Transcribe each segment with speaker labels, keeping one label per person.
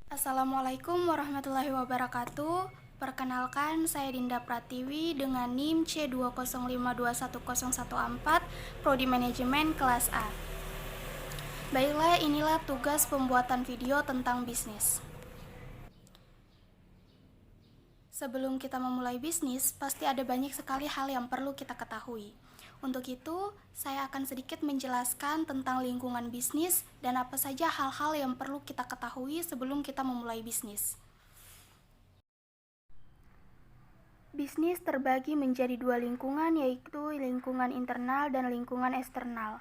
Speaker 1: Assalamualaikum warahmatullahi wabarakatuh. Perkenalkan, saya Dinda Pratiwi dengan NIM C205210114, Prodi Manajemen kelas A. Baiklah, inilah tugas pembuatan video tentang bisnis. Sebelum kita memulai bisnis, pasti ada banyak sekali hal yang perlu kita ketahui. Untuk itu, saya akan sedikit menjelaskan tentang lingkungan bisnis dan apa saja hal-hal yang perlu kita ketahui sebelum kita memulai bisnis. Bisnis terbagi menjadi dua lingkungan, yaitu lingkungan internal dan lingkungan eksternal.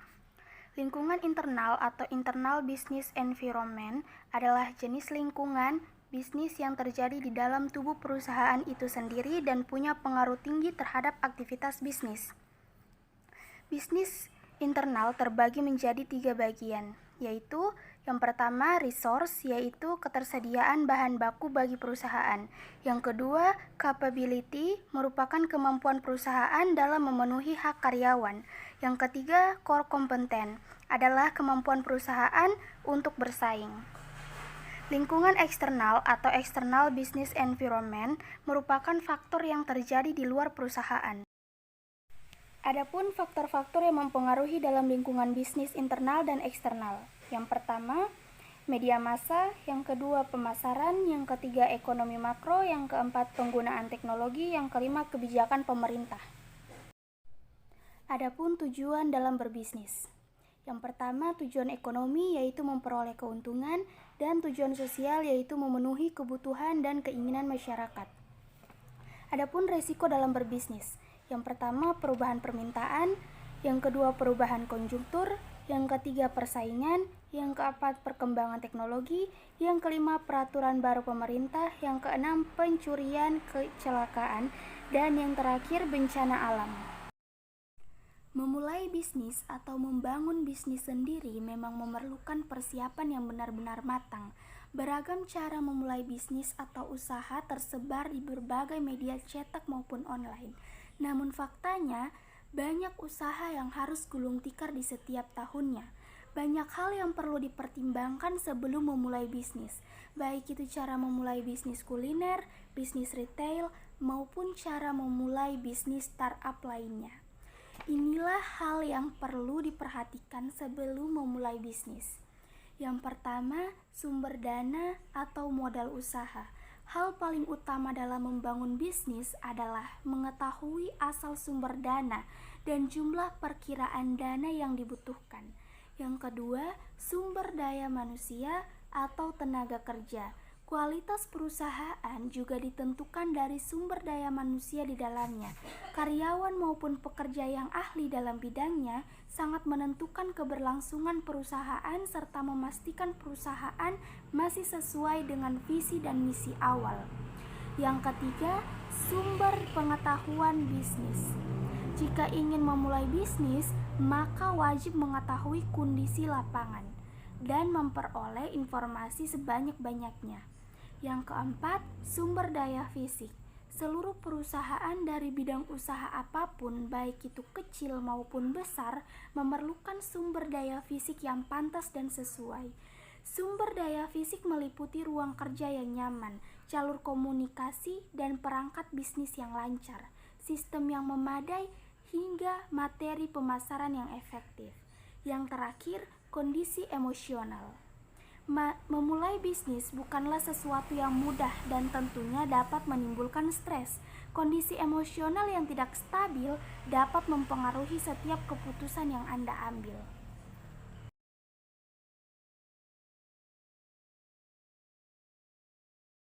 Speaker 1: Lingkungan internal atau internal business environment adalah jenis lingkungan bisnis yang terjadi di dalam tubuh perusahaan itu sendiri dan punya pengaruh tinggi terhadap aktivitas bisnis. Bisnis internal terbagi menjadi 3 bagian, yaitu yang pertama resource, yaitu ketersediaan bahan baku bagi perusahaan. Yang kedua capability, merupakan kemampuan perusahaan dalam memenuhi hak karyawan. Yang ketiga core competence, adalah kemampuan perusahaan untuk bersaing. Lingkungan eksternal atau external business environment merupakan faktor yang terjadi di luar perusahaan. Adapun faktor-faktor yang mempengaruhi dalam lingkungan bisnis internal dan eksternal. Yang pertama, media massa, yang kedua pemasaran, yang ketiga ekonomi makro, yang keempat penggunaan teknologi, yang kelima kebijakan pemerintah. Adapun tujuan dalam berbisnis. Yang pertama, tujuan ekonomi yaitu memperoleh keuntungan, dan tujuan sosial yaitu memenuhi kebutuhan dan keinginan masyarakat. Adapun resiko dalam berbisnis. Yang pertama, perubahan permintaan, yang kedua perubahan konjungtur, yang ketiga persaingan, yang keempat perkembangan teknologi, yang kelima peraturan baru pemerintah, yang keenam pencurian, kecelakaan, dan yang terakhir bencana alam. Memulai bisnis atau membangun bisnis sendiri memang memerlukan persiapan yang benar-benar matang. Beragam cara memulai bisnis atau usaha tersebar di berbagai media cetak maupun online. Namun faktanya, banyak usaha yang harus gulung tikar di setiap tahunnya. Banyak hal yang perlu dipertimbangkan sebelum memulai bisnis, baik itu cara memulai bisnis kuliner, bisnis retail, maupun cara memulai bisnis startup lainnya. Inilah hal yang perlu diperhatikan sebelum memulai bisnis. Yang pertama, sumber dana atau modal usaha. Hal paling utama dalam membangun bisnis adalah mengetahui asal sumber dana dan jumlah perkiraan dana yang dibutuhkan. Yang kedua, sumber daya manusia atau tenaga kerja. Kualitas perusahaan juga ditentukan dari sumber daya manusia di dalamnya. Karyawan maupun pekerja yang ahli dalam bidangnya sangat menentukan keberlangsungan perusahaan serta memastikan perusahaan masih sesuai dengan visi dan misi awal. Yang ketiga, sumber pengetahuan bisnis. Jika ingin memulai bisnis, maka wajib mengetahui kondisi lapangan dan memperoleh informasi sebanyak-banyaknya. Yang keempat, sumber daya fisik. Seluruh perusahaan dari bidang usaha apapun, baik itu kecil maupun besar, memerlukan sumber daya fisik yang pantas dan sesuai. Sumber daya fisik meliputi ruang kerja yang nyaman, jalur komunikasi, dan perangkat bisnis yang lancar, sistem yang memadai, hingga materi pemasaran yang efektif. Yang terakhir, kondisi emosional. Memulai bisnis bukanlah sesuatu yang mudah dan tentunya dapat menimbulkan stres. Kondisi emosional yang tidak stabil dapat mempengaruhi setiap keputusan yang Anda ambil.